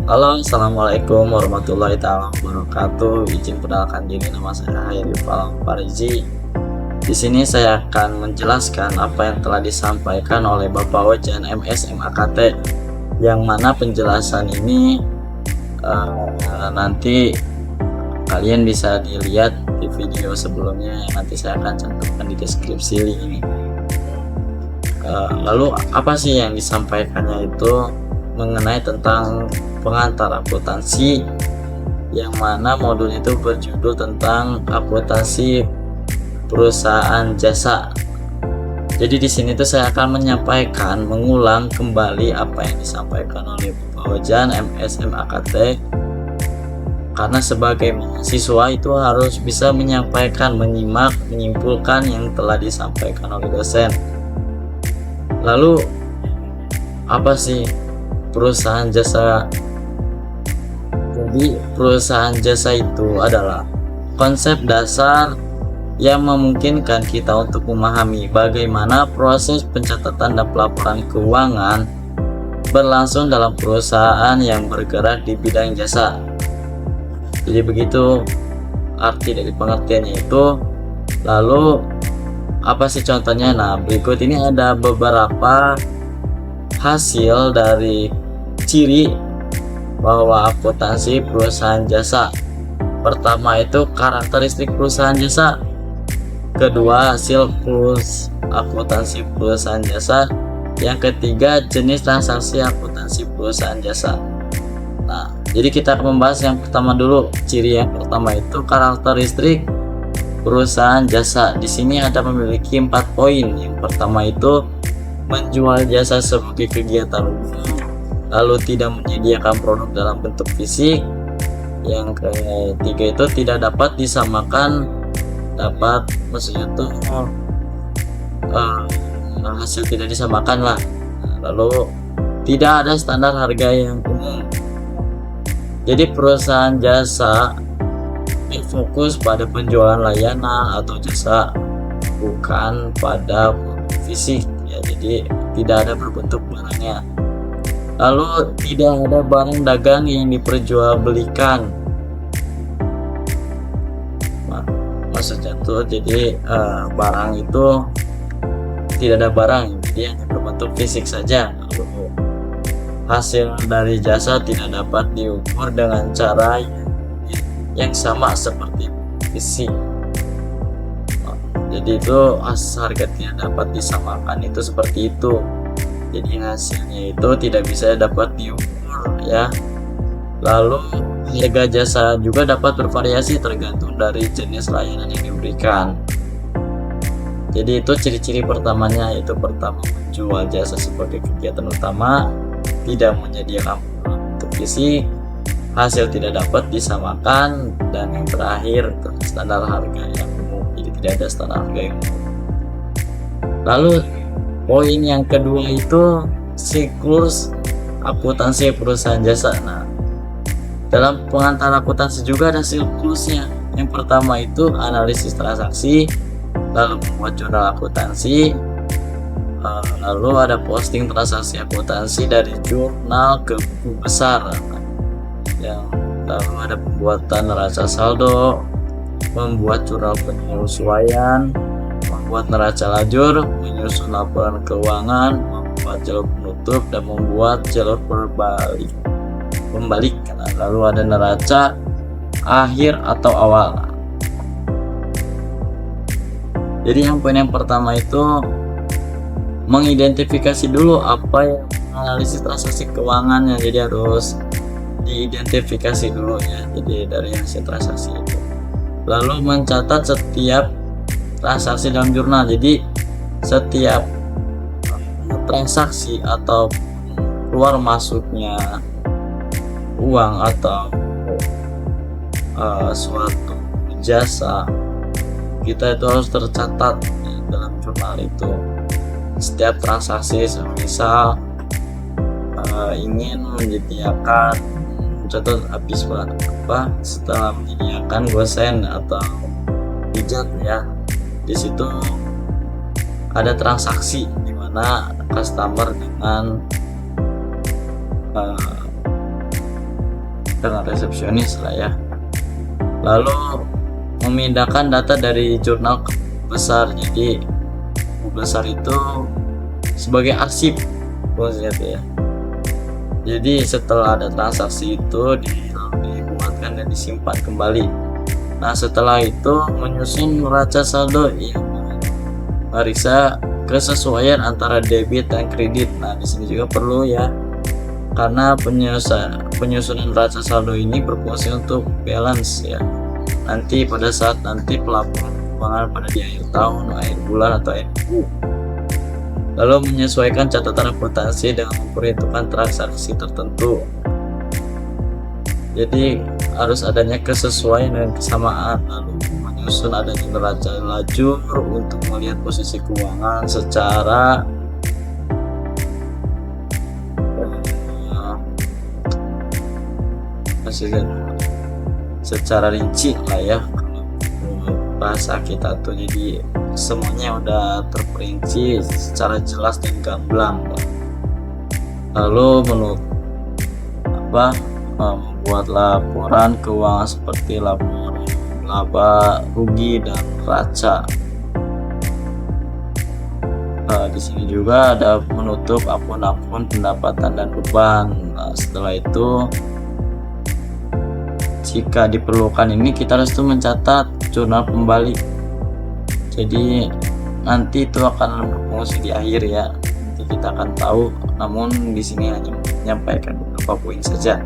Halo, assalamualaikum warahmatullahi taala wabarakatuh. Izin perkenalkan diri, nama saya Hairi Falam Farizi. Di sini saya akan menjelaskan apa yang telah disampaikan oleh Bapak Wajan MS MAKT, yang mana penjelasan ini nanti kalian bisa dilihat di video sebelumnya yang nanti saya akan cantumkan di deskripsi link ini. Lalu apa sih yang disampaikannya itu mengenai tentang pengantar akuntansi, yang mana modul itu berjudul tentang akuntansi perusahaan jasa. Jadi di sini tuh saya akan mengulang kembali apa yang disampaikan oleh Bapak Wajan MS MAKT, karena sebagai mahasiswa itu harus bisa menyampaikan, menyimak, menyimpulkan yang telah disampaikan oleh dosen. Lalu apa sih perusahaan jasa? Jadi perusahaan jasa itu adalah konsep dasar yang memungkinkan kita untuk memahami bagaimana proses pencatatan dan pelaporan keuangan berlangsung dalam perusahaan yang bergerak di bidang jasa. Jadi begitu arti dari pengertiannya itu. Lalu apa sih contohnya? Nah, berikut ini ada beberapa hasil dari ciri bahwa akuntansi perusahaan jasa. Pertama itu karakteristik perusahaan jasa. Kedua, hasil akuntansi perusahaan jasa. Yang ketiga, jenis transaksi akuntansi perusahaan jasa. Nah, jadi kita akan membahas yang pertama dulu. Ciri yang pertama itu karakteristik perusahaan jasa. Di sini ada memiliki 4 poin. Yang pertama itu menjual jasa sebagai kegiatan umum, lalu tidak menyediakan produk dalam bentuk fisik. Yang ketiga itu tidak dapat disamakan, maksudnya tuh hasil tidak disamakan lah. Lalu tidak ada standar harga yang umum. Jadi perusahaan jasa berfokus pada penjualan layanan atau jasa, bukan pada fisik ya. Jadi tidak ada berbentuk barangnya. Lalu tidak ada barang dagang yang diperjualbelikan. Maksudnya tuh jadi barang itu tidak ada barang, jadi hanya berbentuk fisik saja. Lalu hasil dari jasa tidak dapat diukur dengan cara yang sama seperti fisik. Jadi itu harga tidak dapat disamakan, itu seperti itu. Jadi hasilnya itu tidak bisa dapat diukur ya. Lalu harga jasa juga dapat bervariasi tergantung dari jenis layanan yang diberikan. Jadi itu ciri-ciri pertamanya, itu pertama menjual jasa sebagai kegiatan utama, tidak menyediakan bentuk fisik, hasil tidak dapat disamakan, dan yang terakhir standar harga yang umum. Jadi tidak ada standar harga yang umum. Lalu poin yang kedua itu siklus akuntansi perusahaan jasa. Nah, dalam pengantar akuntansi juga ada siklusnya. Yang pertama itu analisis transaksi, lalu membuat jurnal akuntansi, lalu ada posting transaksi akuntansi dari jurnal ke buku besar. Lalu ada pembuatan neraca saldo, membuat jurnal penyesuaian, membuat neraca lajur, menyusun laporan keuangan, membuat jalur penutup, dan membuat jalur pembalik. Lalu ada neraca akhir atau awal. Jadi yang poin yang pertama itu mengidentifikasi dulu apa yang analisis transaksi keuangannya. Jadi harus diidentifikasi dulu ya, jadi dari hasil transaksi itu. Lalu mencatat setiap transaksi dalam jurnal. Jadi setiap transaksi atau keluar masuknya uang atau suatu jasa, kita itu harus tercatat dalam jurnal itu. Setiap transaksi, misal ingin menyediakan, contoh habis setelah menyediakan gosen atau pijat ya, di situ ada transaksi di mana customer dengan dengan resepsionis lah ya. Lalu memindahkan data dari jurnal ke besar. Jadi besar itu sebagai arsip fungsinya ya. Jadi setelah ada transaksi itu dibuatkan dan disimpan kembali. Nah setelah itu menyusun neraca saldo yang memeriksa kesesuaian antara debit dan kredit. Nah di sini juga perlu ya, karena penyusunan neraca saldo ini berfungsi untuk balance ya. Nanti pada saat nanti pelaporan keuangan pada di akhir tahun, akhir bulan atau akhir minggu. Lalu menyesuaikan catatan akuntansi dengan memperhitungkan transaksi tertentu. Jadi harus adanya kesesuaian dan kesamaan. Lalu menyusun adanya neraca lajur untuk melihat posisi keuangan secara rinci lah ya, kalau bahasa kita tuh. Jadi semuanya udah terperinci secara jelas dan gamblang. Lalu membuat laporan keuangan seperti laporan laba, rugi, dan neraca. Di sini juga ada menutup akun-akun pendapatan dan beban. Setelah itu jika diperlukan ini kita harus mencatat jurnal kembali. Jadi nanti itu akan berfungsi di akhir ya. Nanti kita akan tahu. Namun di sini hanya menyampaikan beberapa poin saja.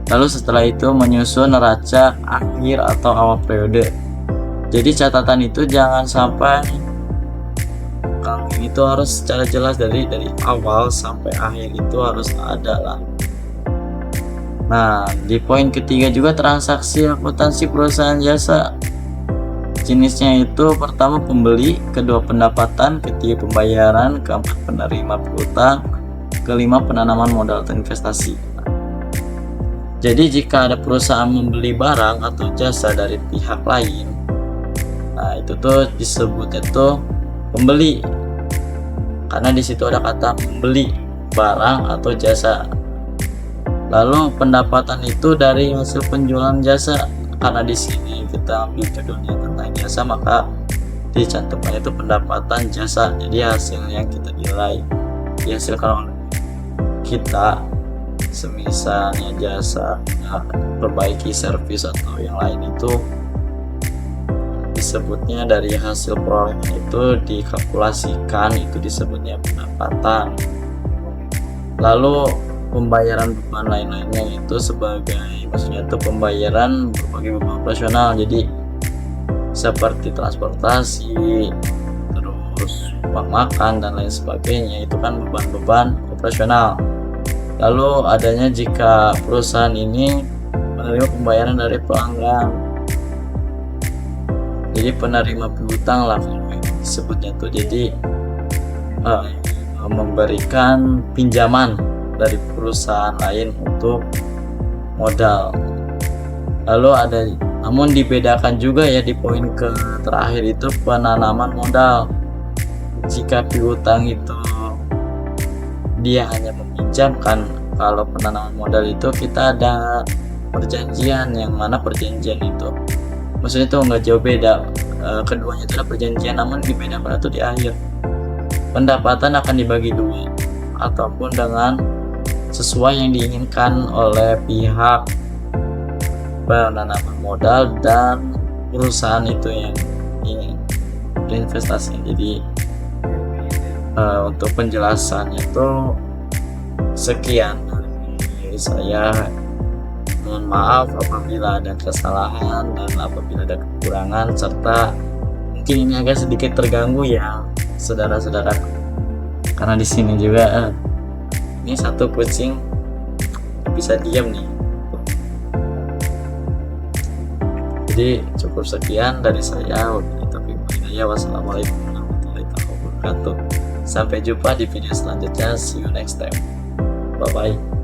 Lalu setelah itu menyusun neraca akhir atau awal periode. Jadi catatan itu jangan sampai, kalau ini tuh harus secara jelas dari awal sampai akhir itu harus ada lah. Nah, di poin ketiga juga transaksi akuntansi perusahaan jasa. Jenisnya itu pertama pembeli, kedua pendapatan, ketiga pembayaran, keempat penerima piutang, kelima penanaman modal atau investasi. Jadi jika ada perusahaan membeli barang atau jasa dari pihak lain, nah itu tuh disebutnya tuh pembeli, karena di situ ada kata membeli barang atau jasa. Lalu pendapatan itu dari hasil penjualan jasa, karena di sini kita ambil judulnya tentang jasa, maka dicantumkan itu pendapatan jasa. Jadi hasil yang kita nilai dihasilkan oleh kita, semisalnya jasa perbaiki servis atau yang lain, itu disebutnya dari hasil perolehan itu dikalkulasikan, itu disebutnya pendapatan. Lalu pembayaran beban lain-lainnya itu maksudnya itu pembayaran berbagai beban operasional. Jadi seperti transportasi, terus uang makan dan lain sebagainya, itu kan beban-beban operasional. Lalu adanya jika perusahaan ini menerima pembayaran dari pelanggan, jadi penerima piutang lah disebutnya tuh. Jadi memberikan pinjaman dari perusahaan lain untuk modal. Lalu namun dibedakan juga ya di poin terakhir itu penanaman modal. Jika piutang itu dia hanya meminjamkan, kalau penanaman modal itu kita ada perjanjian, yang mana perjanjian itu maksudnya itu nggak jauh beda, keduanya itu ada perjanjian, namun dibedakan itu di akhir. Pendapatan akan dibagi dua ataupun dengan sesuai yang diinginkan oleh pihak penanaman modal dan perusahaan itu yang ingin berinvestasi. Jadi untuk penjelasannya itu sekian dari saya. Mohon maaf apabila ada kesalahan dan apabila ada kekurangan, serta mungkin ini agak sedikit terganggu ya saudara-saudara, karena di sini juga ini satu kucing bisa diam nih. Jadi cukup sekian dari saya. Wassalamualaikum warahmatullahi wabarakatuh. Sampai jumpa di video selanjutnya. See you next time. Bye bye.